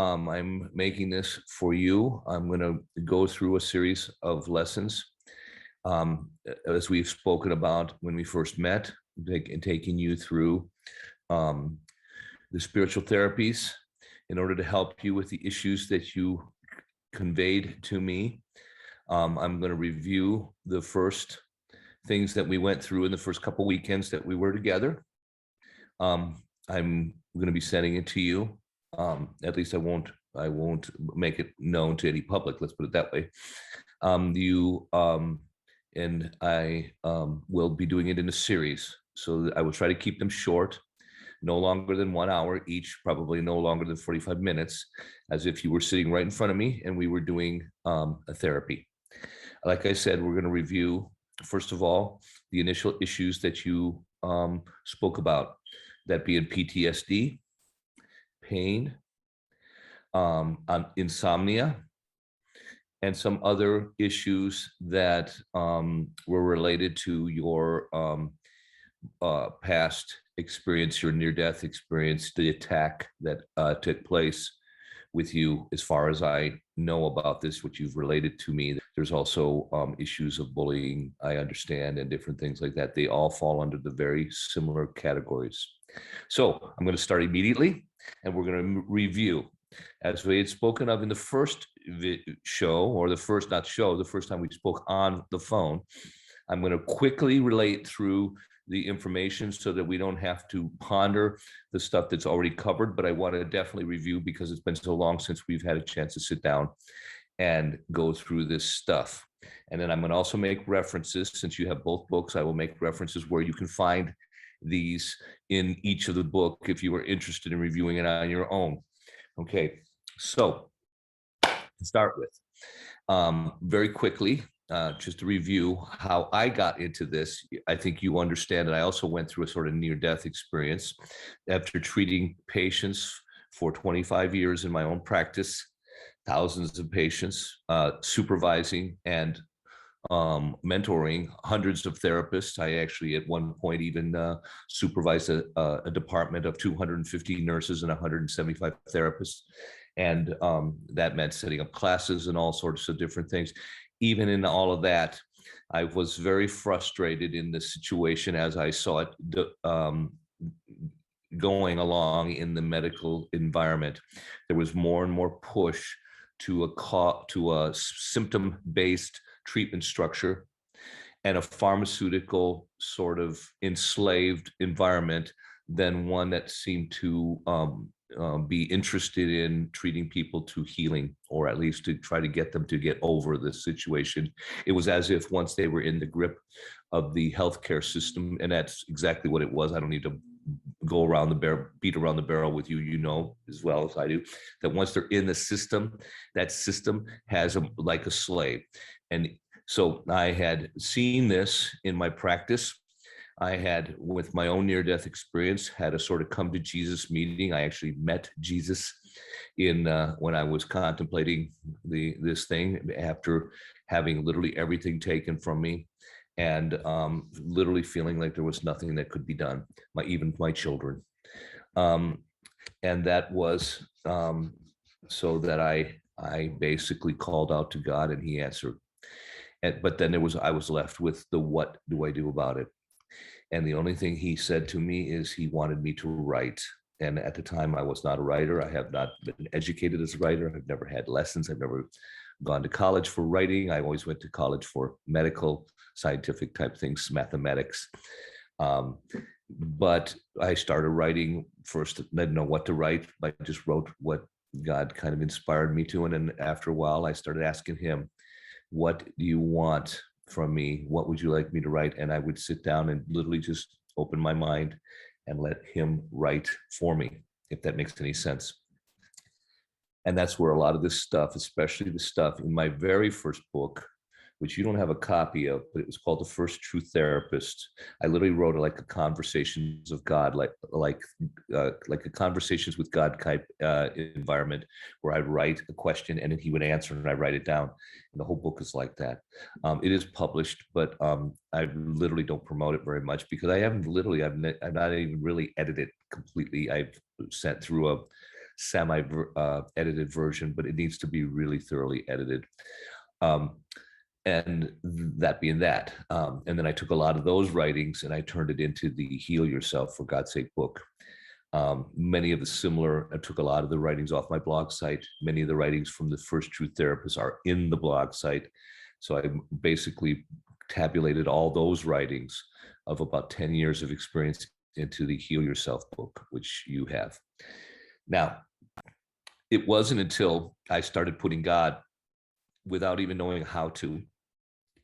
I'm making this for you. I'm going to go through a series of lessons, as we've spoken about when we first met, taking you through um, the spiritual therapies in order to help you with the issues that you conveyed to me. I'm going to review the first things that we went through in the first couple weekends that we were together. I'm going to be sending it to you. At least I won't make it known to any public. Let's put it that way. You and I will be doing it in a series. So I will try to keep them short, no longer than 1 hour each, probably no longer than 45 minutes, as if you were sitting right in front of me and we were doing a therapy. Like I said, we're going to review, first of all, the initial issues that you spoke about, that being PTSD, pain, insomnia, and some other issues that were related to your past experience, your near-death experience, the attack that took place with you. As far as I know about this, what you've related to me, there's also issues of bullying, I understand, and different things like that. They all fall under the very similar categories. So I'm going to start immediately, and we're going to review. As we had spoken of in the first show, or the first time we spoke on the phone, I'm going to quickly relate through the information so that we don't have to ponder the stuff that's already covered, but I want to definitely review because it's been so long since we've had a chance to sit down and go through this stuff. And then I'm going to also make references, since you have both books, I will make references where you can find these in each of the book if you are interested in reviewing it on your own. Okay, so to start with, very quickly, just to review how I got into this. I think you understand that I also went through a sort of near-death experience after treating patients for 25 years in my own practice, thousands of patients, supervising and mentoring hundreds of therapists. I actually at one point even supervised a department of 250 nurses and 175 therapists. And that meant setting up classes and all sorts of different things. Even in all of that, I was very frustrated in the situation as I saw it going along in the medical environment. There was more and more push to a symptom-based treatment structure and a pharmaceutical sort of enslaved environment than one that seemed to be interested in treating people to healing, or at least to try to get them to get over the situation. It was as if once they were in the grip of the healthcare system, and that's exactly what it was. I don't need to go around the barrel, beat around the barrel with you, you know as well as I do, that once they're in the system, that system has them like a slave. And so I had seen this in my practice. I had, with my own near-death experience, had a sort of come to Jesus meeting. I actually met Jesus in when I was contemplating this thing after having literally everything taken from me, and literally feeling like there was nothing that could be done, even my children. And that was so that I basically called out to God, and He answered. But then I was left with the what do I do about it? And the only thing He said to me is He wanted me to write. And at the time, I was not a writer. I have not been educated as a writer. I've never had lessons. I've never gone to college for writing. I always went to college for medical, scientific type things, mathematics. But I started writing first. I didn't know what to write. I just wrote what God kind of inspired me to. And then after a while, I started asking Him, what do you want from me? What would you like me to write? And I would sit down and literally just open my mind and let Him write for me, if that makes any sense. And that's where a lot of this stuff, especially the stuff in my very first book, which you don't have a copy of, but it was called The First True Therapist. I literally wrote like a conversations of God, like a conversations with God type environment, where I'd write a question and then He would answer and I write it down. And the whole book is like that. It is published, but I literally don't promote it very much because I've not even really edited completely. I've sent through edited version, but it needs to be really thoroughly edited. And that being that, and then I took a lot of those writings and I turned it into the Heal Yourself for God's Sake book. Many of the similar, I took a lot of the writings off my blog site. Many of the writings from the first true therapists are in the blog site. So I basically tabulated all those writings of about 10 years of experience into the Heal Yourself book, which you have. Now, it wasn't until I started putting God, without even knowing how to,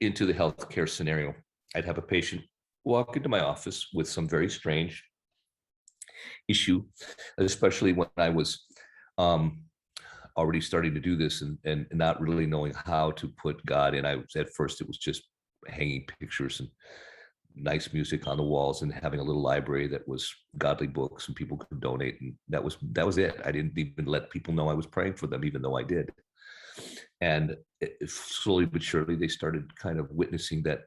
into the healthcare scenario. I'd have a patient walk into my office with some very strange issue, especially when I was already starting to do this and not really knowing how to put God in. At first, it was just hanging pictures and nice music on the walls and having a little library that was godly books and people could donate. And that was it. I didn't even let people know I was praying for them, even though I did. And slowly but surely, they started kind of witnessing that,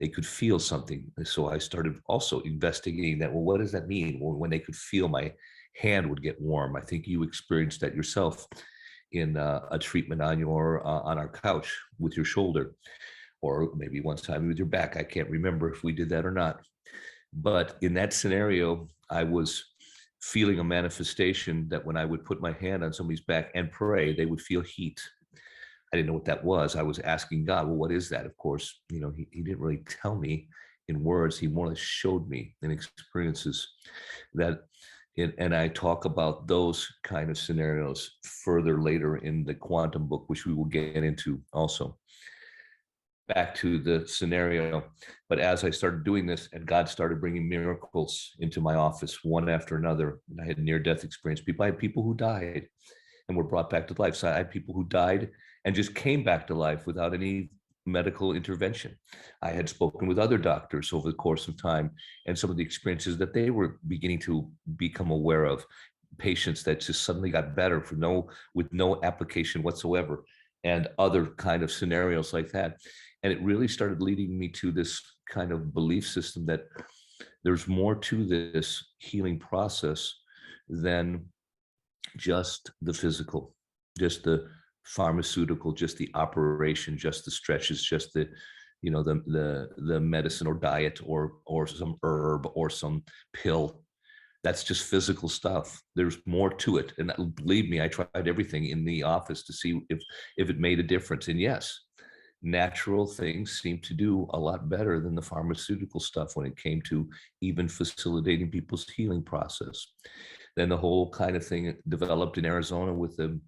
they could feel something. And so I started also investigating that. Well, what does that mean? Well, when they could feel my hand would get warm. I think you experienced that yourself in a treatment on our couch with your shoulder, or maybe one time with your back. I can't remember if we did that or not. But in that scenario, I was feeling a manifestation that when I would put my hand on somebody's back and pray, they would feel heat. I didn't know what that was. I was asking God, well, what is that? Of course, he didn't really tell me in words. He more or less showed me in experiences that, and I talk about those kind of scenarios further later in the Quantum book, which we will get into also. Back to the scenario. But as I started doing this and God started bringing miracles into my office one after another, and I had near-death experience. I had people who died and were brought back to life. So I had people who died and just came back to life without any medical intervention. I had spoken with other doctors over the course of time and some of the experiences that they were beginning to become aware of. Patients that just suddenly got better with no application whatsoever, and other kind of scenarios like that. And it really started leading me to this kind of belief system that there's more to this healing process than just the physical, just the pharmaceutical, just the operation, just the stretches, just the medicine or diet or some herb or some pill. That's just physical stuff. There's more to it. And believe me, I tried everything in the office to see if it made a difference. And yes, natural things seem to do a lot better than the pharmaceutical stuff when it came to even facilitating people's healing process. Then the whole kind of thing developed in Arizona with the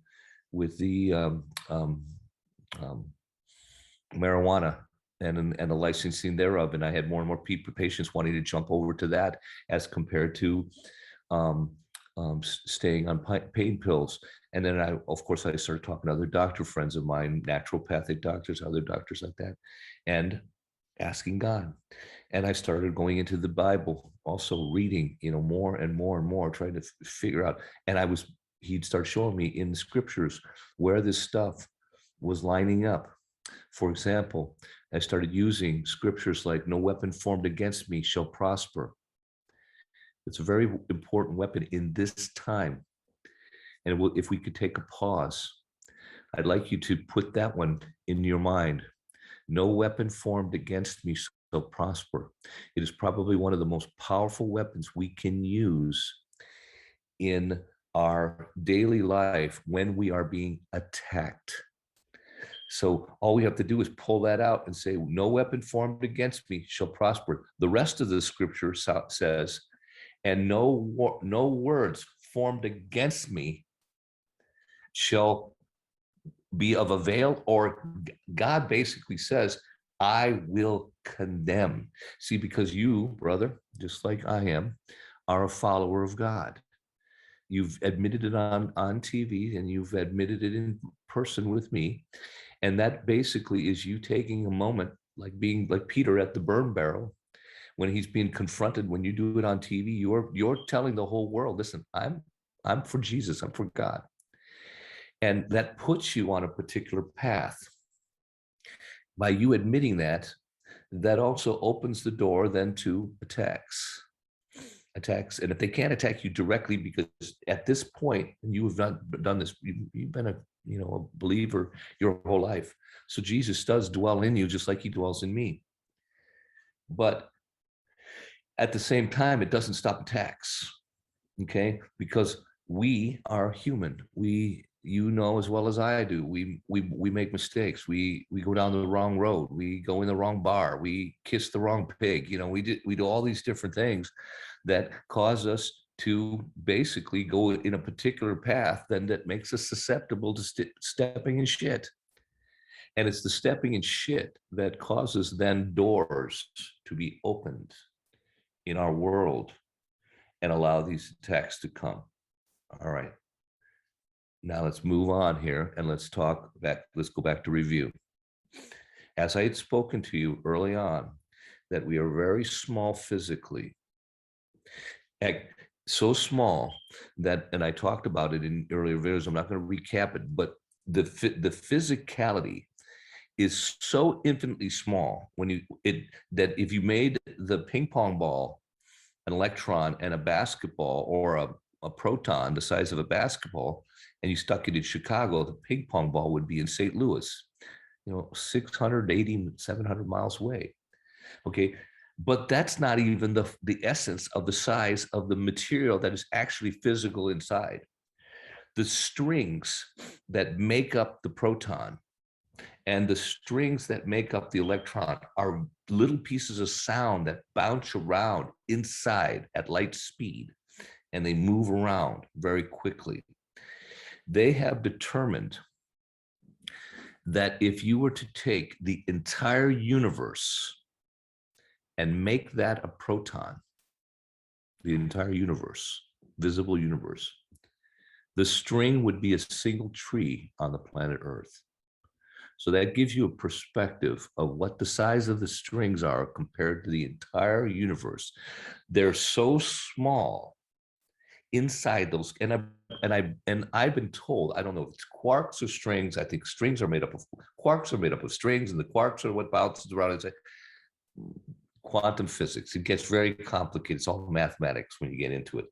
marijuana and the licensing thereof. And I had more and more patients wanting to jump over to that as compared to staying on pain pills. And then of course, I started talking to other doctor friends of mine, naturopathic doctors, other doctors like that, and asking God. And I started going into the Bible, also reading, more and more and more, trying to figure out. And he'd start showing me in the scriptures where this stuff was lining up. For example, I started using scriptures like, no weapon formed against me shall prosper. It's a very important weapon in this time. And if we could take a pause, I'd like you to put that one in your mind. No weapon formed against me shall prosper. It is probably one of the most powerful weapons we can use in our daily life when we are being attacked. So all we have to do is pull that out and say, no weapon formed against me shall prosper. The rest of the scripture says, and no words formed against me shall be of avail, or God basically says, I will condemn. See, because you, brother, just like I am, are a follower of God. You've admitted it on TV and you've admitted it in person with me. And that basically is you taking a moment, like being like Peter at the burn barrel, when he's being confronted. When you do it on TV, you're telling the whole world, listen, I'm for Jesus, I'm for God. And that puts you on a particular path. By you admitting that, that also opens the door then to attacks. attacks. And if they can't attack you directly, because at this point, you have not done this, you've been a believer your whole life. So Jesus does dwell in you just like he dwells in me. But at the same time, it doesn't stop attacks, okay? Because we are human. You know as well as I do, we make mistakes. We go down the wrong road. We go in the wrong bar. We kiss the wrong pig. We do all these different things that cause us to basically go in a particular path then that makes us susceptible to stepping in shit. And it's the stepping in shit that causes then doors to be opened in our world and allow these attacks to come. All right. Now let's move on here and let's go back to review. As I had spoken to you early on, that we are very small physically, so small that, and I talked about it in earlier videos, I'm not going to recap it, but the physicality is so infinitely small that if you made the ping pong ball an electron and a basketball, or a proton the size of a basketball, and you stuck it in Chicago, the ping pong ball would be in St. Louis, 680, 700 miles away. Okay. But that's not even the essence of the size of the material that is actually physical inside. The strings that make up the proton and the strings that make up the electron are little pieces of sound that bounce around inside at light speed, and they move around very quickly. They have determined that if you were to take the entire universe and make that a proton, the entire universe, visible universe, the string would be a single tree on the planet Earth. So that gives you a perspective of what the size of the strings are compared to the entire universe. They're so small inside those, and I've been told, I don't know if it's quarks or strings. I think quarks are made up of strings, and the quarks are what bounces around. It's like quantum physics. It gets very complicated. It's all mathematics when you get into it.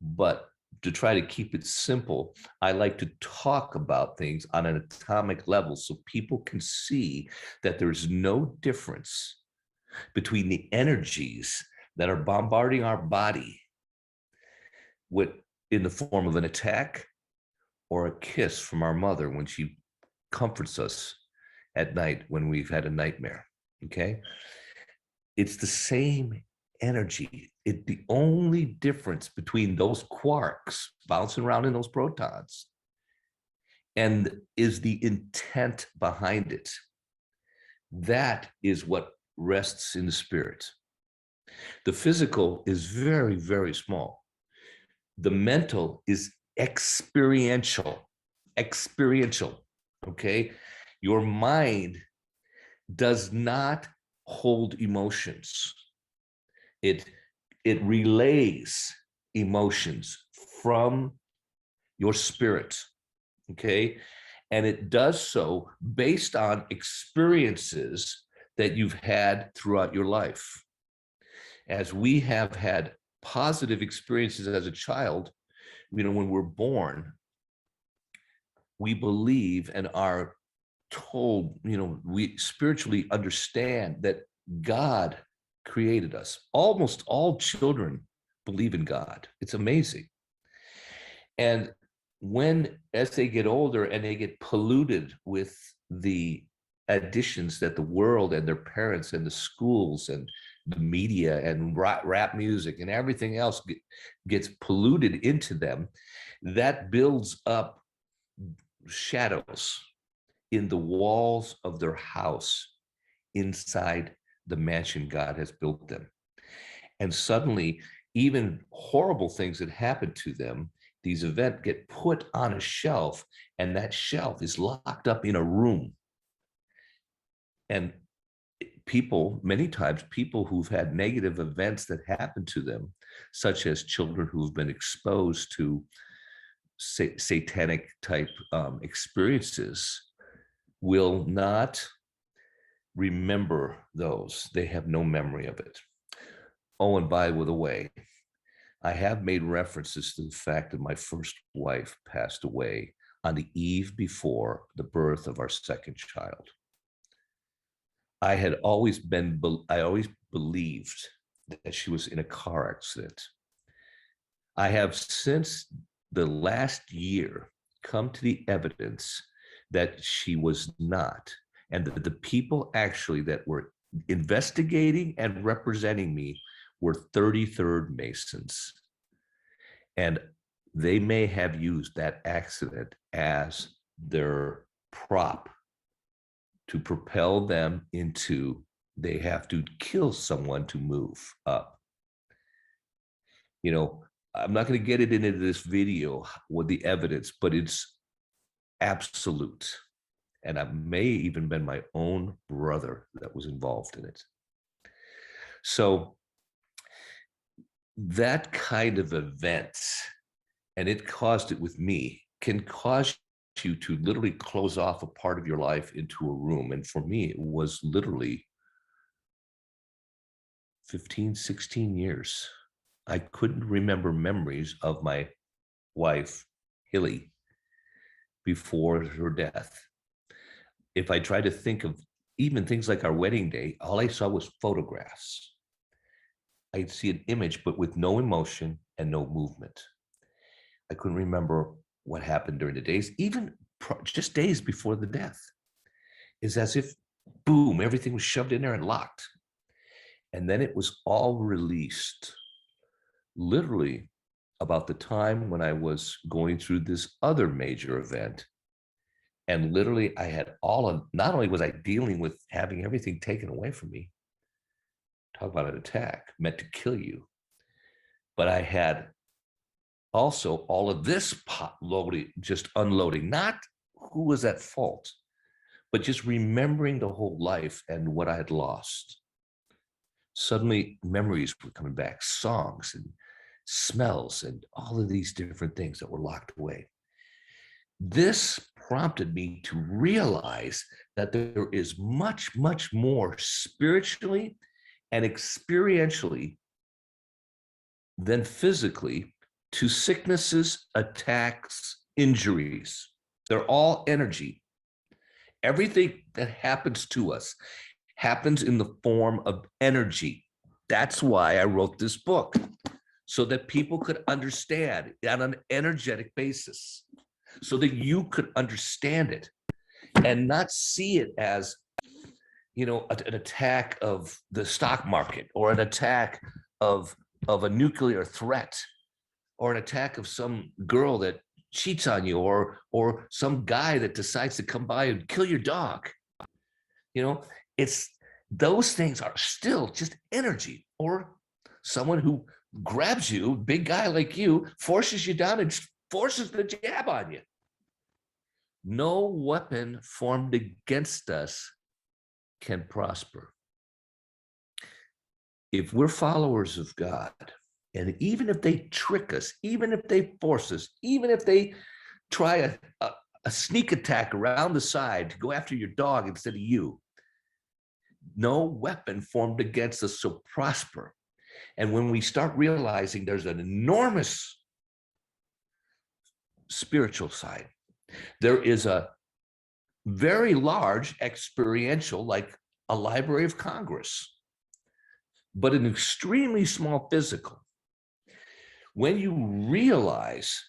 But to try to keep it simple, I like to talk about things on an atomic level so people can see that there's no difference between the energies that are bombarding our body in the form of an attack or a kiss from our mother when she comforts us at night when we've had a nightmare. Okay? It's the same energy. The only difference between those quarks bouncing around in those protons and is the intent behind it. That is what rests in the spirit. The physical is very, very small. The mental is experiential, okay? Your mind does not hold emotions. It relays emotions from your spirit, okay? And it does so based on experiences that you've had throughout your life. As we have had positive experiences as a child, when we're born, we believe and are told, we spiritually understand that God created us. Almost all children believe in God. It's amazing. And as they get older and they get polluted with the additions that the world and their parents and the schools and the media and rap music and everything else gets polluted into them, that builds up shadows in the walls of their house inside the mansion God has built them. And suddenly, even horrible things that happen to them, these events get put on a shelf, and that shelf is locked up in a room. And many times, people who've had negative events that happen to them, such as children who've been exposed to satanic type experiences, will not remember those. They have no memory of it. Oh, and by the way, I have made references to the fact that my first wife passed away on the eve before the birth of our second child. I always believed that she was in a car accident. I have since the last year come to the evidence that she was not, and that the people actually that were investigating and representing me were 33rd Masons. And they may have used that accident as their prop to propel them into, they have to kill someone to move up. You know, I'm not going to get it into this video with the evidence, but it's absolute. And I may even been my own brother that was involved in it. So that kind of event, and it caused it with me, can cause you to literally close off a part of your life into a room. And for me, it was literally 15, 16 years. I couldn't remember memories of my wife, Hilly, before her death. If I tried to think of even things like our wedding day, all I saw was photographs. I'd see an image, but with no emotion and no movement. I couldn't remember what happened during the days, even just days before the death. It's as if, boom, everything was shoved in there and locked. And then it was all released, literally about the time when I was going through this other major event. And literally I had not only was I dealing with having everything taken away from me, talk about an attack meant to kill you, but I had also all of this pot loading, just unloading, not who was at fault, but just remembering the whole life and what I had lost. Suddenly memories were coming back, songs and smells and all of these different things that were locked away. This prompted me to realize that there is much, much more spiritually and experientially than physically to sicknesses, attacks, injuries. They're all energy. Everything that happens to us happens in the form of energy. That's why I wrote this book, so that people could understand on an energetic basis, so that you could understand it and not see it as, you know, an attack of the stock market, or an attack of a nuclear threat, or an attack of some girl that cheats on you, or some guy that decides to come by and kill your dog. You know, it's those things are still just energy, or someone who grabs you, big guy like you, forces you down and forces the jab on you. No weapon formed against us can prosper. If we're followers of God, and even if they trick us, even if they force us, even if they try a sneak attack around the side to go after your dog instead of you, no weapon formed against us shall prosper. And when we start realizing there's an enormous spiritual side, there is a very large experiential, like a Library of Congress, but an extremely small physical. When you realize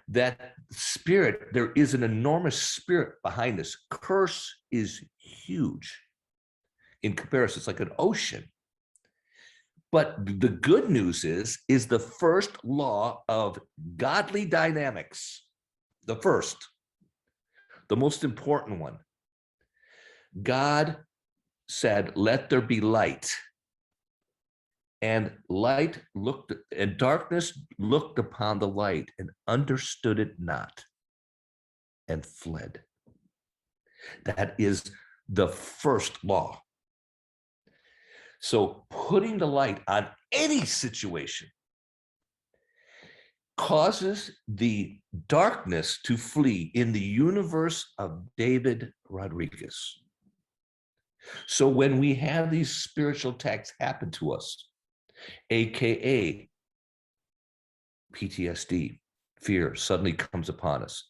that spirit, there is an enormous spirit behind this. Curse is huge in comparison. It's like an ocean. But the good news is the first law of godly dynamics, the first, the most important one. God said, let there be light. And light looked, and darkness looked upon the light and understood it not, and fled. That is the first law. So putting the light on any situation causes the darkness to flee in the universe of David Rodriguez. So when we have these spiritual attacks happen to us, AKA PTSD, fear suddenly comes upon us,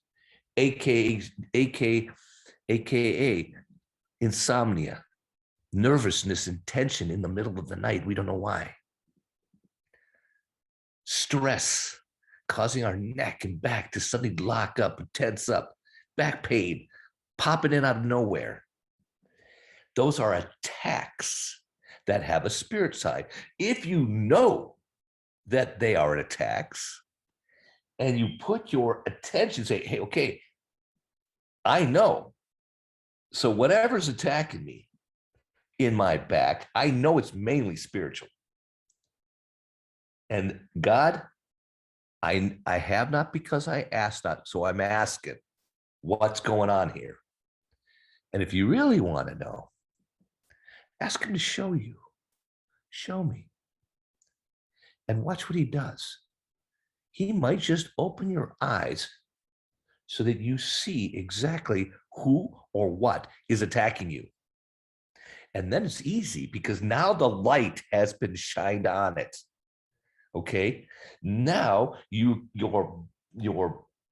aka insomnia, nervousness and tension in the middle of the night. We don't know why. Stress causing our neck and back to suddenly lock up and tense up, back pain popping in out of nowhere. Those are attacks that have a spirit side. If you know that they are attacks and you put your attention, say, hey, okay, I know. So whatever's attacking me in my back, I know it's mainly spiritual. And God, I have not because I asked not. So I'm asking, what's going on here? And if you really want to know, ask him to show you. Show me. And watch what he does. He might just open your eyes so that you see exactly who or what is attacking you. And then it's easy because now the light has been shined on it. Okay. Now your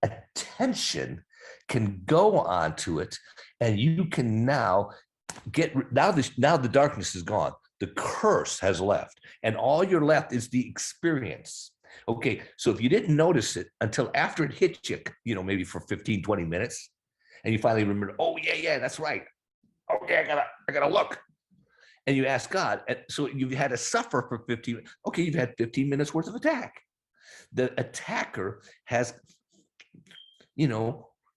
attention can go onto it, and you can now now the darkness is gone. The curse has left, and all you're left is the experience. Okay, so if you didn't notice it until after it hit you, maybe for 15, 20 minutes, and you finally remember, oh yeah, that's right. Okay, I gotta look. And you ask God, and so you've had to suffer for 15. Okay, you've had 15 minutes worth of attack. The attacker has,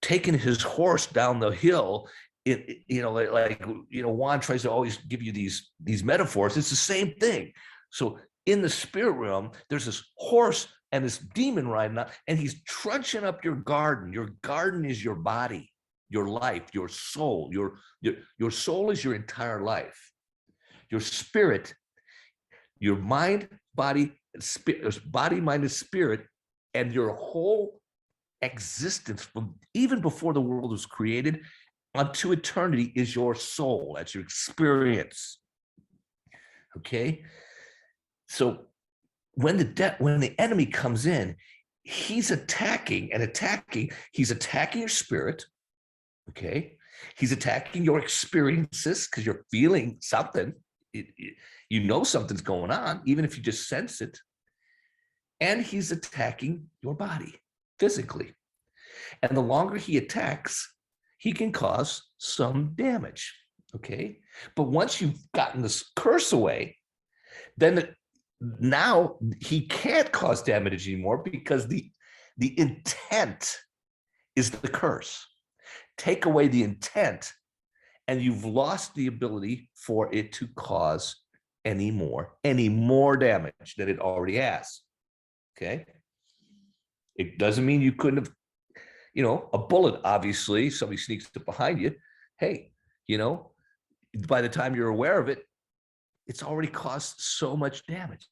taken his horse down the hill. Juan tries to always give you these metaphors. It's the same thing. So in the spirit realm, there's this horse and this demon riding up, and he's trudging up your garden. Your garden is your body, your life, your soul. Your soul is your entire life. Your spirit, your mind, body, mind, and spirit, and your whole existence from even before the world was created unto eternity is your soul. That's your experience. Okay. So when the enemy comes in, he's attacking. He's attacking your spirit. Okay. He's attacking your experiences because you're feeling something. Something's going on, even if you just sense it. And he's attacking your body physically. And the longer he attacks, he can cause some damage. Okay. But once you've gotten this curse away, then now he can't cause damage anymore because the intent is the curse. Take away the intent, and you've lost the ability for it to cause any more damage than it already has. Okay. It doesn't mean you couldn't have, a bullet, obviously, somebody sneaks up behind you. Hey, by the time you're aware of it, it's already caused so much damage.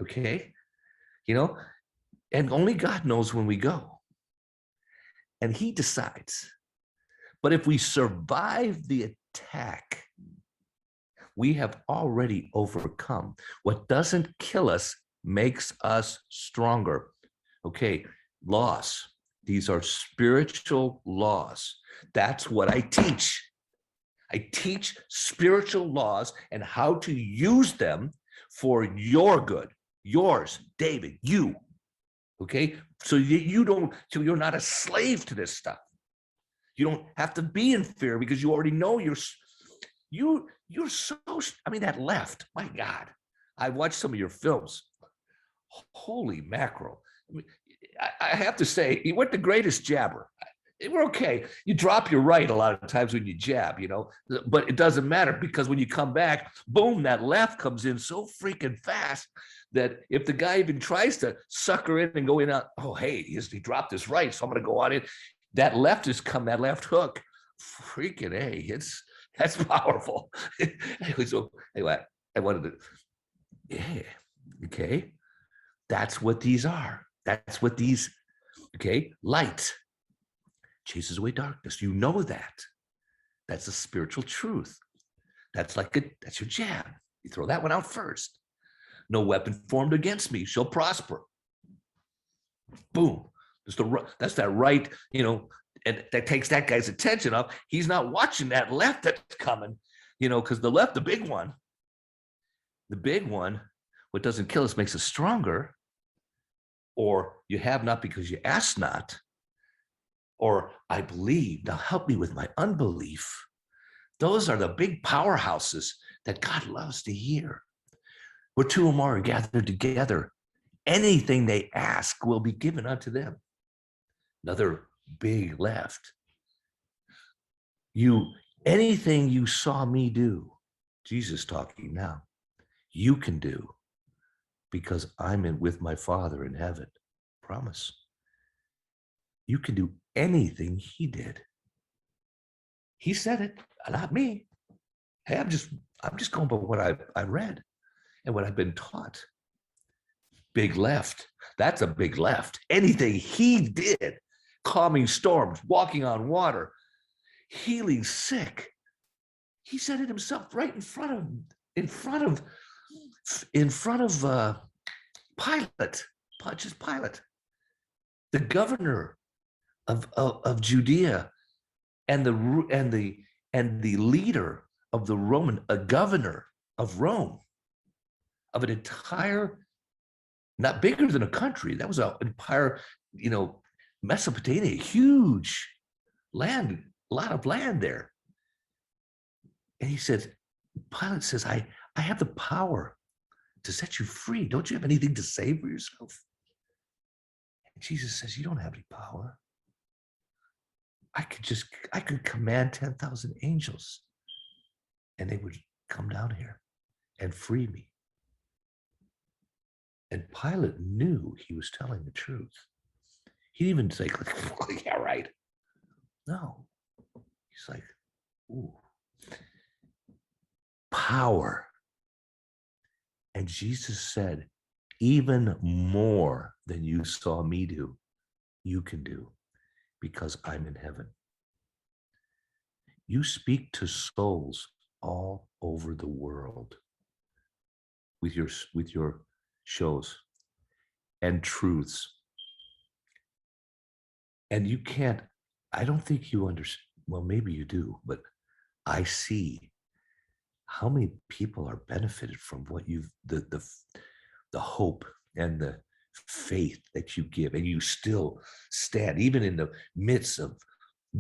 Okay. And only God knows when we go. And he decides. But if we survive the attack, we have already overcome. What doesn't kill us makes us stronger. Okay, laws. These are spiritual laws. That's what I teach. I teach spiritual laws and how to use them for your good. Yours, David, you. Okay, so you're not a slave to this stuff. You don't have to be in fear because you already know you're so, that left, my God. I watched some of your films. Holy mackerel. I have to say, you weren't the greatest jabber. We're okay. You drop your right a lot of times when you jab, but it doesn't matter because when you come back, boom, that left comes in so freaking fast that if the guy even tries to sucker in and go in, oh, hey, he dropped his right, so I'm going to go on in. That left hook, freaking A, that's powerful. So anyway, I wanted to, yeah, okay. That's what these are. That's what these, okay, light chases away darkness. You know that. That's a spiritual truth. That's your jab. You throw that one out first. No weapon formed against me shall prosper. Boom. That's that right, and that takes that guy's attention up. He's not watching that left that's coming, because the left, the big one, what doesn't kill us makes us stronger. Or you have not because you ask not. Or I believe, now help me with my unbelief. Those are the big powerhouses that God loves to hear. Where two or more are gathered together, anything they ask will be given unto them. Another big left. Anything you saw me do, Jesus talking now, you can do because I'm with my Father in heaven. Promise. You can do anything he did. He said it, not me. Hey, I'm just going by what I read and what I've been taught. Big left. That's a big left. Anything he did, calming storms, walking on water, healing sick. He said it himself right in front of Pilate, Pontius Pilate, the governor of Judea, and the leader of the Roman, a governor of Rome, of an entire, not bigger than a country. That was an entire, Mesopotamia, huge land, a lot of land there. And he said, Pilate says, I have the power to set you free. Don't you have anything to say for yourself? And Jesus says, you don't have any power. I could command 10,000 angels and they would come down here and free me. And Pilate knew he was telling the truth. He didn't even say, yeah, right. No. He's like, ooh. Power. And Jesus said, even more than you saw me do, you can do because I'm in heaven. You speak to souls all over the world with your shows and truths. And you can't, I don't think you understand, well, maybe you do, but I see how many people are benefited from what the hope and the faith that you give, and you still stand, even in the midst of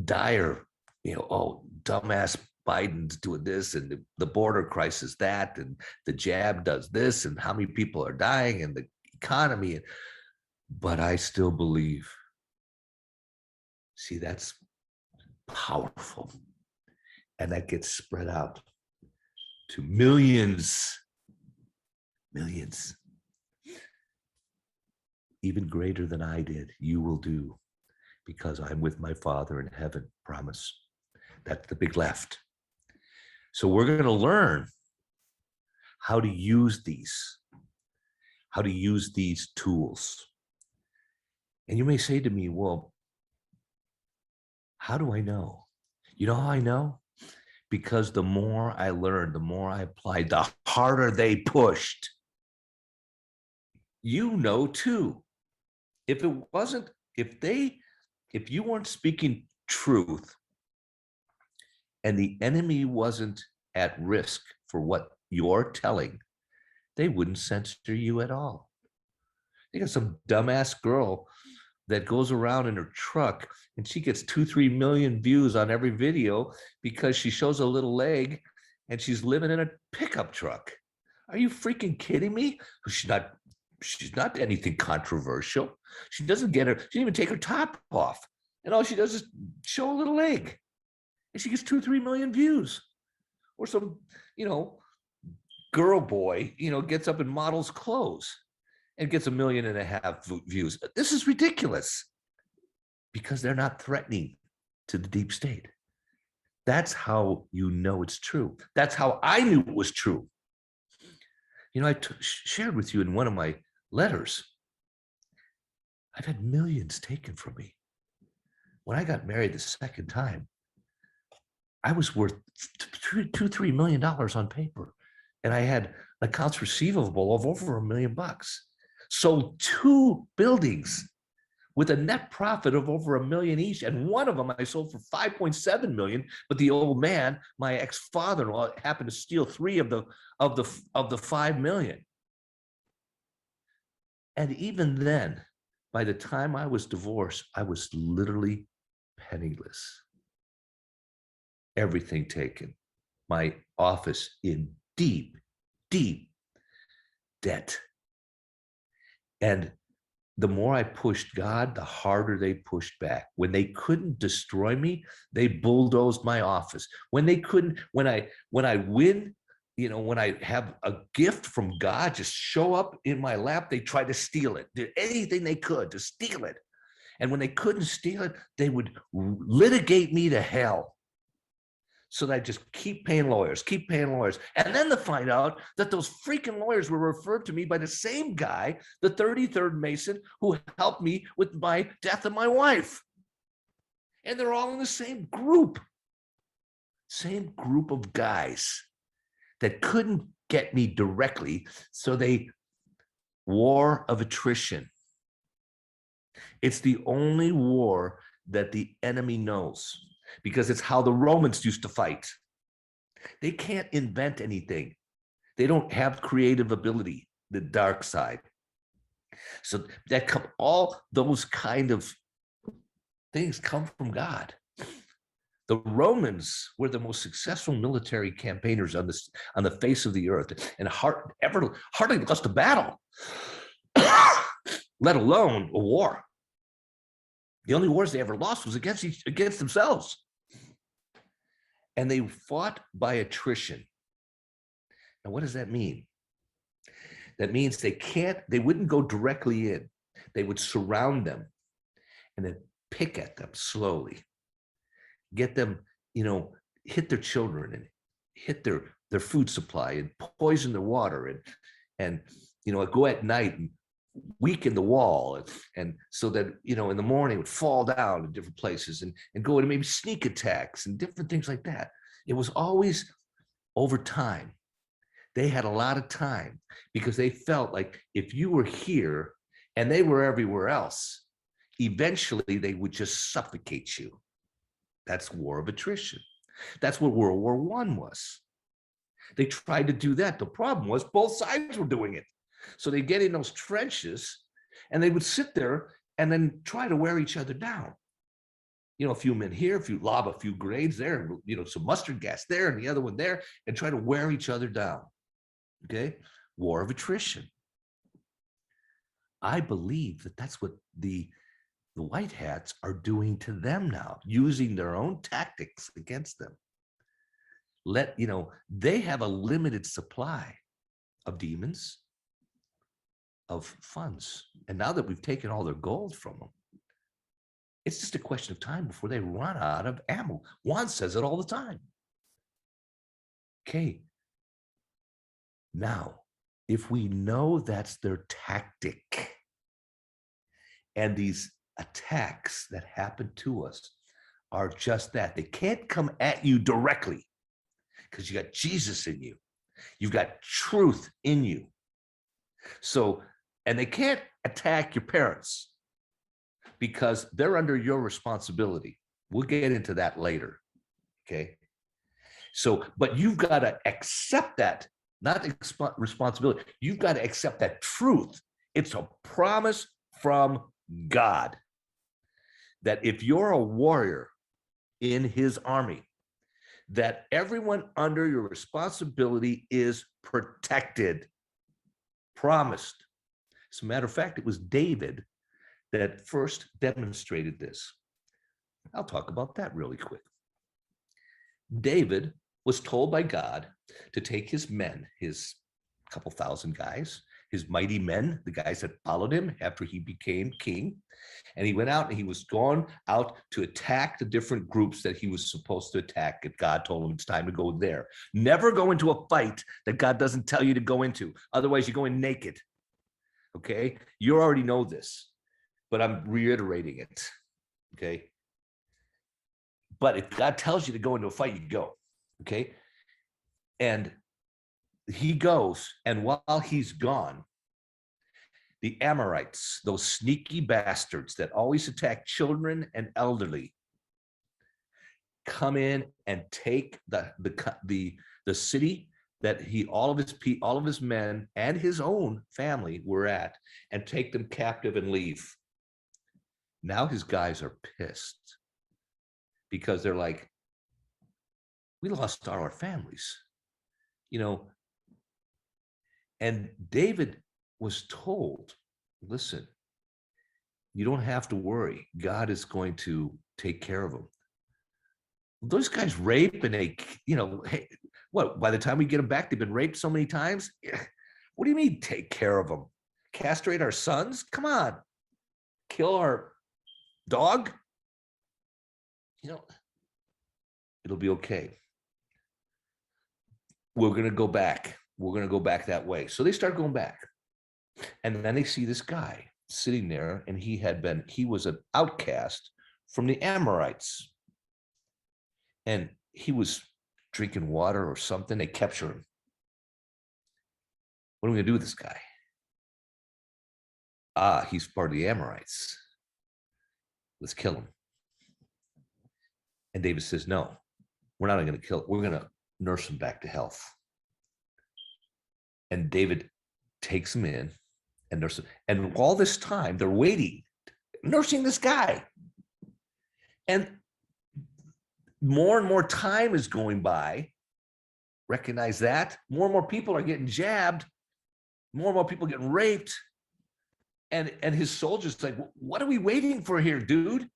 dire, dumbass Biden's doing this, and the border crisis that, and the jab does this, and how many people are dying, and the economy. But I still believe. See, that's powerful. And that gets spread out to millions, even greater than I did. You will do because I'm with my Father in heaven. Promise. That's the big left. So we're going to learn how to use these tools. And you may say to me, well, how do I know? You know how I know? Because the more I learned, the more I applied, the harder they pushed. You know too. If you weren't speaking truth and the enemy wasn't at risk for what you're telling, they wouldn't censor you at all. They got some dumbass girl that goes around in her truck and she gets 2-3 million views on every video because she shows a little leg and she's living in a pickup truck. Are you freaking kidding me? She's not anything controversial. She didn't even take her top off. And all she does is show a little leg. And she gets 2-3 million views. Or some, girl boy, gets up and models clothes and gets 1.5 million views. This is ridiculous because they're not threatening to the deep state. That's how you know it's true. That's how I knew it was true. I shared with you in one of my letters, I've had millions taken from me. When I got married the second time, I was worth $2-3 million on paper. And I had accounts receivable of over $1 million. Sold 2 buildings with a net profit of over $1 million each. And one of them I sold for $5.7 million. But the old man, my ex-father-in-law, happened to steal 3 of the $5 million. And even then, by the time I was divorced, I was literally penniless. Everything taken. My office in deep, deep debt. And the more I pushed God, the harder they pushed back. When they couldn't destroy me, they bulldozed my office. When they couldn't, when I win, when I have a gift from God just show up in my lap, they tried to steal it. Did anything they could to steal it. And when they couldn't steal it, they would litigate me to hell. So that I just keep paying lawyers. And then to find out that those freaking lawyers were referred to me by the same guy, the 33rd Mason, who helped me with my death of my wife. And they're all in the same group of guys that couldn't get me directly. So war of attrition. It's the only war that the enemy knows, because it's how the Romans used to fight. They can't invent anything. They don't have creative ability, the dark side. So all those kind of things come from God. The Romans were the most successful military campaigners on the face of the earth, and hardly lost a battle, let alone a war. The only wars they ever lost was against themselves. And they fought by attrition. Now, what does that mean? That means they wouldn't go directly in. They would surround them and then pick at them slowly. Get them, hit their children and hit their food supply and poison their water and go at night and weaken the wall and so that in the morning it would fall down in different places and go into maybe sneak attacks and different things like that. It was always over time. They had a lot of time because they felt like if you were here and they were everywhere else, eventually they would just suffocate you. That's war of attrition. That's what World War I was. They tried to do that. The problem was both sides were doing it. So they'd get in those trenches and they would sit there and then try to wear each other down. A few men here, lob a few grenades there, some mustard gas there and the other one there, and try to wear each other down. Okay? War of attrition. I believe that that's what the white hats are doing to them now, using their own tactics against them. They have a limited supply of demons, of funds. And now that we've taken all their gold from them, it's just a question of time before they run out of ammo. Juan says it all the time. Okay. Now, if we know that's their tactic, and these attacks that happen to us are just that, they can't come at you directly because you got Jesus in you. You've got truth in you. So, and they can't attack your parents because they're under your responsibility. We'll get into that later. Okay. So, but you've got to accept that, not responsibility. You've got to accept that truth. It's a promise from God that if you're a warrior in his army, that everyone under your responsibility is protected. Promised. As a matter of fact, it was David that first demonstrated this. I'll talk about that really quick. David was told by God to take his men, his couple thousand guys, his mighty men, the guys that followed him after he became king. And he went out and he was gone out to attack the different groups that he was supposed to attack. If God told him it's time to go there. Never go into a fight that God doesn't tell you to go into. Otherwise, you're going naked. Okay? You already know this, but I'm reiterating it. Okay? But if God tells you to go into a fight, you go. Okay? And he goes, and while he's gone, The Amorites, those sneaky bastards that always attack children and elderly, come in and take the city that all of his men and his own family were at, and take them captive and leave. Now his guys are pissed because they're like, we lost all our families, and David was told, listen, you don't have to worry. God is going to take care of them. Those guys rape and they, hey, what, by the time we get them back, they've been raped so many times. What do you mean take care of them? Castrate our sons? Come on. Kill our dog? It'll be okay. We're going to go back. We're going to go back that way. So they start going back. And then they see this guy sitting there, and he was an outcast from the Amorites. And he was drinking water or something. They capture him. What are we going to do with this guy? He's part of the Amorites. Let's kill him. And David says, no, we're not going to kill him. We're going to nurse him back to health. And David takes him in and nurses him. And all this time, they're waiting, nursing this guy. And more and more time is going by. Recognize that. More and more people are getting jabbed. More and more people getting raped. And his soldiers like, what are we waiting for here, dude?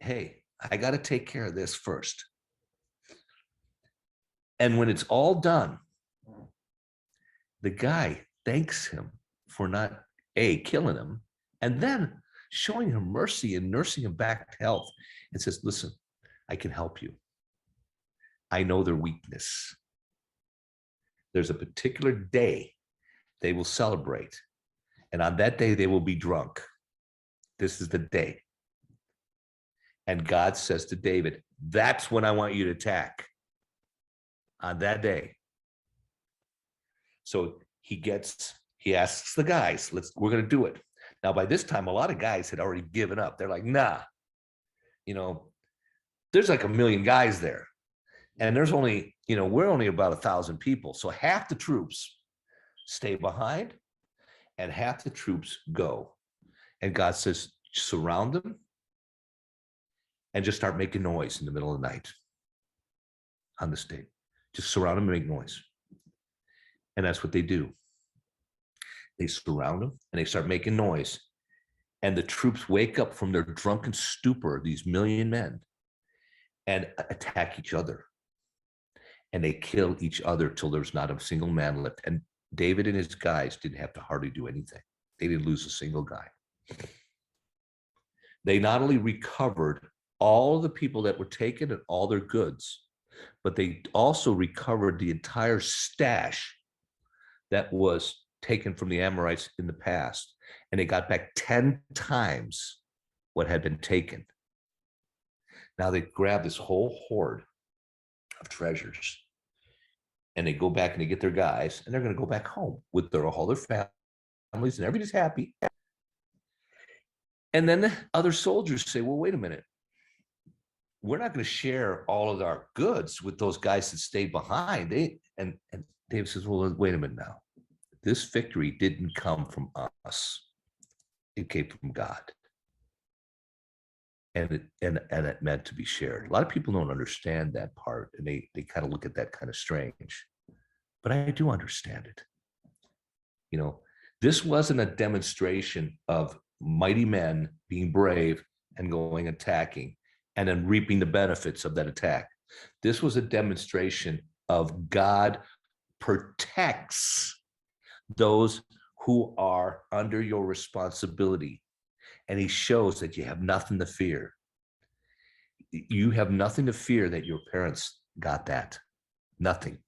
Hey, I got to take care of this first. And when it's all done, the guy thanks him for not killing him, and then showing him mercy and nursing him back to health, and says, listen, I can help you. I know their weakness. There's a particular day they will celebrate, and on that day they will be drunk. This is the day. And God says to David, that's when I want you to attack, on that day. So he asks the guys, we're going to do it. Now, by this time, a lot of guys had already given up. They're like, nah, there's like 1 million guys there. And there's only, we're only about 1,000 people. So half the troops stay behind and half the troops go. And God says, surround them and just start making noise in the middle of the night on the stage. Just surround them and make noise. And that's what they do. They surround them and they start making noise. And the troops wake up from their drunken stupor, these 1 million men, and attack each other. And they kill each other till there's not a single man left. And David and his guys didn't have to hardly do anything. They didn't lose a single guy. They not only recovered all the people that were taken and all their goods, but they also recovered the entire stash that was taken from the Amorites in the past. And they got back 10 times what had been taken. Now they grab this whole hoard of treasures and they go back and they get their guys, and they're going to go back home with all their families, and everybody's happy. And then the other soldiers say, well, wait a minute. We're not going to share all of our goods with those guys that stayed behind. And David says, well, wait a minute now. This victory didn't come from us. It came from God. And it meant to be shared. A lot of people don't understand that part, and they kind of look at that kind of strange. But I do understand it. This wasn't a demonstration of mighty men being brave and going attacking and then reaping the benefits of that attack. This was a demonstration of God protects those who are under your responsibility. And he shows that you have nothing to fear. You have nothing to fear that your parents got that. Nothing.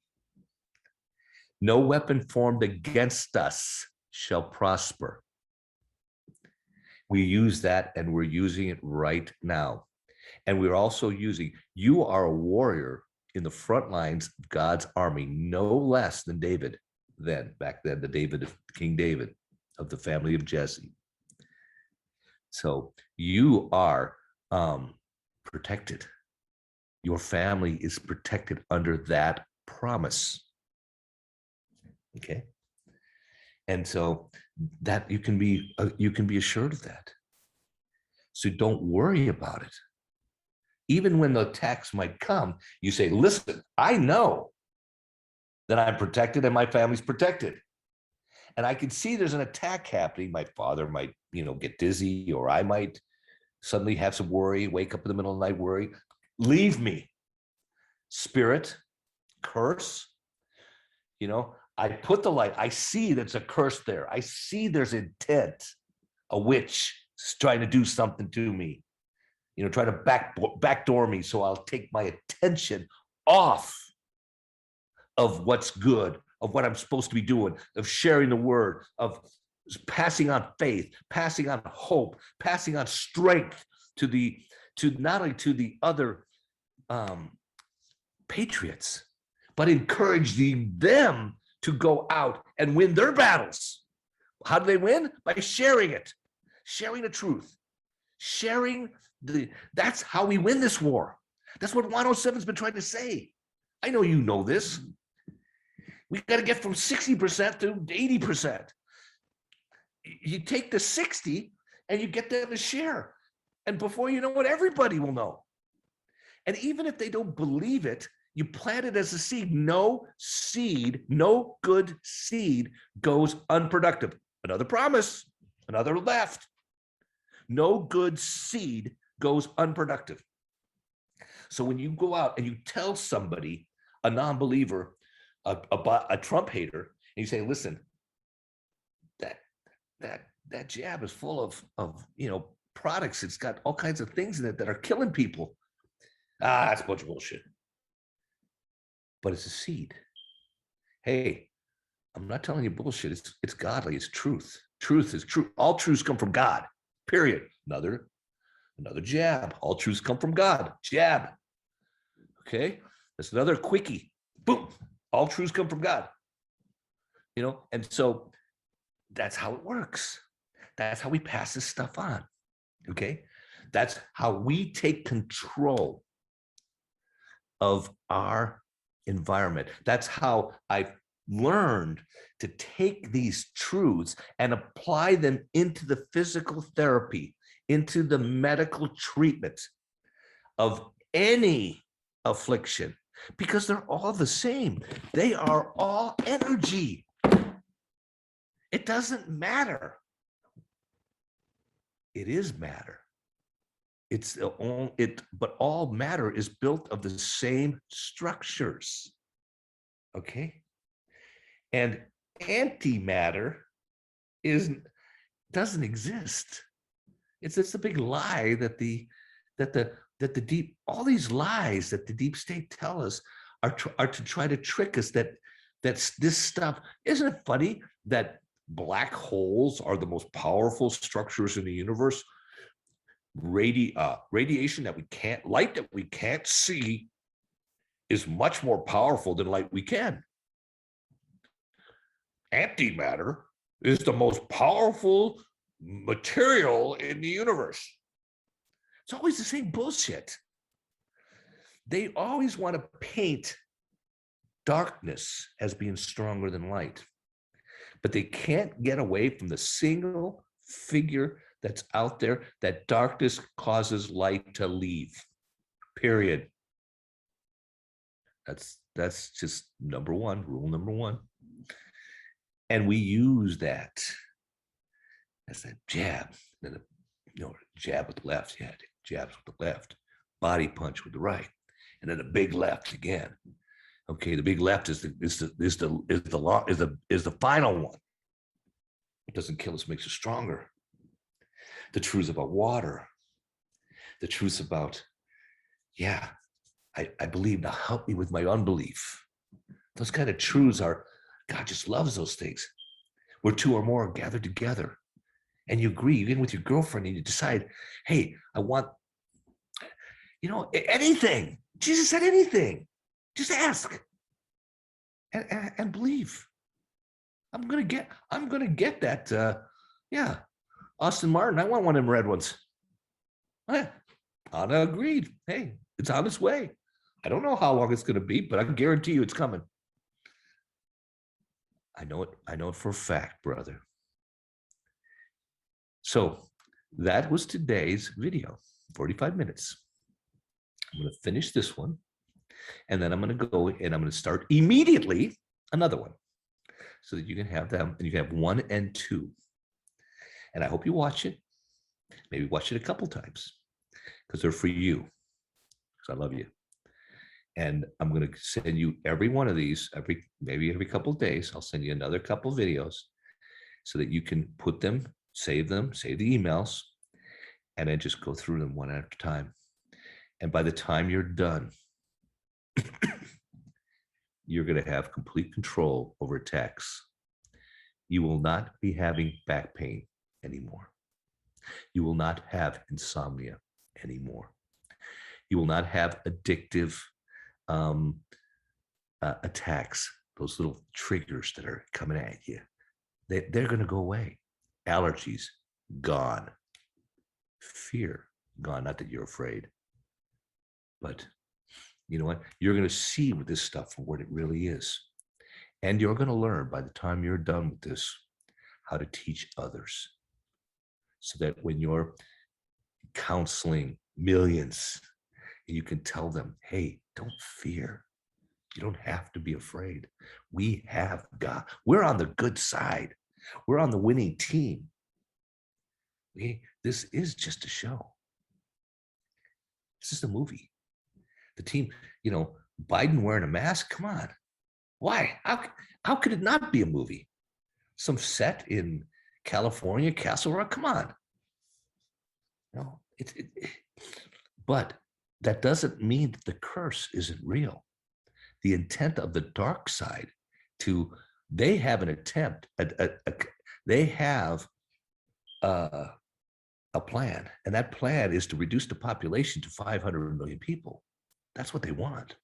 No weapon formed against us shall prosper. We use that, and we're using it right now. And we're also you are a warrior in the front lines of God's army, no less than David back then, King David. of the family of Jesse. So you are protected. Your family is protected under that promise. Okay. And so that you can be assured of that. So don't worry about it. Even when the attacks might come, you say, listen, I know that I'm protected and my family's protected. And I can see there's an attack happening. My father might, get dizzy, or I might suddenly have some worry, wake up in the middle of the night, worry. Leave me. Spirit, curse. I put the light. I see there's a curse there. I see there's intent. A witch is trying to do something to me. Try to backdoor me, so I'll take my attention off of what's good, of what I'm supposed to be doing, of sharing the word, of passing on faith, passing on hope, passing on strength to not only to the other patriots, but encouraging them to go out and win their battles. How do they win? By sharing it, sharing the truth, sharing that's how we win this war. That's what 107's been trying to say. I know you know this. We got to get from 60% to 80%. You take the 60 and you get them to share. And before you know it, everybody will know. And even if they don't believe it, you plant it as a seed. No good seed goes unproductive. Another promise, another left. No good seed goes unproductive. So when you go out and you tell somebody, a non-believer, a Trump hater, and you say, listen, that jab is full of products. It's got all kinds of things in it that are killing people. That's a bunch of bullshit. But it's a seed. Hey, I'm not telling you bullshit. It's godly. It's truth. Truth is true. All truths come from God. Period. Another jab. All truths come from God. Jab. Okay. That's another quickie. Boom. All truths come from God. And so that's how it works. That's how we pass this stuff on. Okay. That's how we take control of our environment. That's how I've learned to take these truths and apply them into the physical therapy, into the medical treatment of any affliction, because they're all the same. They are all energy. It doesn't matter. It is matter. But all matter is built of the same structures. Okay? And antimatter doesn't exist. It's a big lie that the deep, all these lies that the deep state tell us are to try to trick us that this stuff. Isn't it funny that black holes are the most powerful structures in the universe? Radiation light that we can't see is much more powerful than light we can. Antimatter is the most powerful material in the universe. It's always the same bullshit. They always want to paint darkness as being stronger than light, but they can't get away from the single figure that's out there, that darkness causes light to leave. Period. That's just rule number one. And we use that as a jab, then jab with the left, jabs with the left, body punch with the right, and then a big left again. Okay, the big left is the final one. It doesn't kill us, makes us stronger. The truths about water, the truths about, I believe, now help me with my unbelief. Those kind of truths are, God just loves those things. Where two or more are gathered together, and you agree, you get in with your girlfriend and you decide, hey, I want, anything. Jesus said anything. Just ask and believe. I'm gonna get that. Yeah, Austin Martin. I want one of them red ones. Anna agreed. Hey, it's on its way. I don't know how long it's gonna be, but I can guarantee you it's coming. I know it. I know it for a fact, brother. So that was today's video, 45 minutes. I'm going to finish this one, and then I'm going to go and I'm going to start immediately another one so that you can have them, and you can have 1 and 2. And I hope you watch it. Maybe watch it a couple times because they're for you, because I love you. And I'm going to send you every one of these, maybe every couple of days. I'll send you another couple of videos so that you can put them, save the emails, and then just go through them one at a time. And by the time you're done, you're going to have complete control over attacks. You will not be having back pain anymore. You will not have insomnia anymore. You will not have addictive attacks, those little triggers that are coming at you. They're going to go away. Allergies, gone. Fear, gone. Not that you're afraid. But you know what? You're going to see with this stuff for what it really is. And you're going to learn by the time you're done with this how to teach others. So that when you're counseling millions, you can tell them, hey, don't fear. You don't have to be afraid. We have God. We're on the good side. We're on the winning team. This is just a show. This is a movie. The team, Biden wearing a mask, come on. Why? How could it not be a movie? Some set in California, Castle Rock, come on. No, but that doesn't mean that the curse isn't real. The intent of the dark side they have an attempt, they have a plan, and that plan is to reduce the population to 500 million people. That's what they want.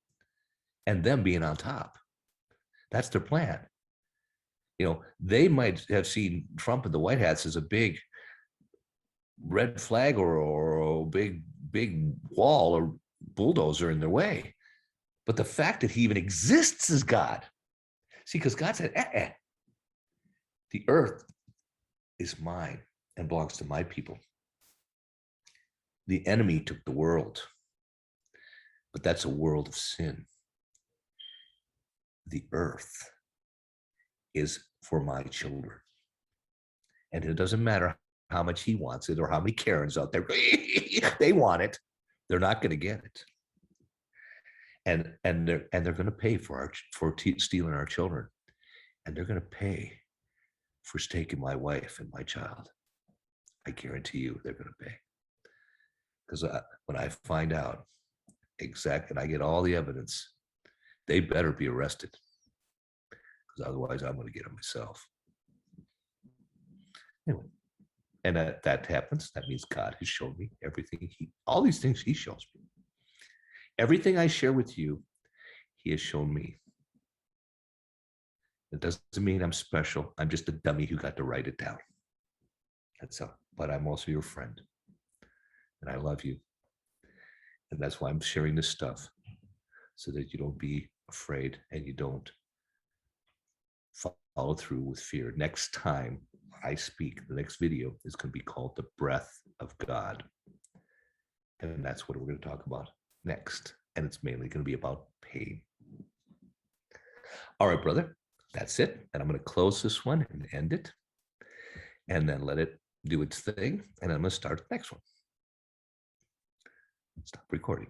And them being on top. That's their plan. They might have seen Trump and the White Hats as a big red flag or a big wall or bulldozer in their way. But the fact that he even exists is God. See, because God said, the earth is mine and belongs to my people. The enemy took the world, but that's a world of sin. The earth is for my children. And it doesn't matter how much he wants it or how many Karens out there, they want it. They're not going to get it. And they're going to pay for stealing our children. And they're going to pay for taking my wife and my child. I guarantee you they're going to pay. Because when I find out and I get all the evidence, they better be arrested. Because otherwise I'm going to get them myself. Anyway, and that happens. That means God has shown me everything. All these things he shows me. Everything I share with you, he has shown me. It doesn't mean I'm special. I'm just a dummy who got to write it down. That's all. But I'm also your friend. And I love you. And that's why I'm sharing this stuff, so that you don't be afraid and you don't follow through with fear. Next time I speak, the next video is going to be called The Breath of God. And that's what we're going to talk about next. And it's mainly going to be about pain. All right, brother, that's it. And I'm going to close this one and end it, and then let it do its thing. And I'm going to start the next one. Stop recording.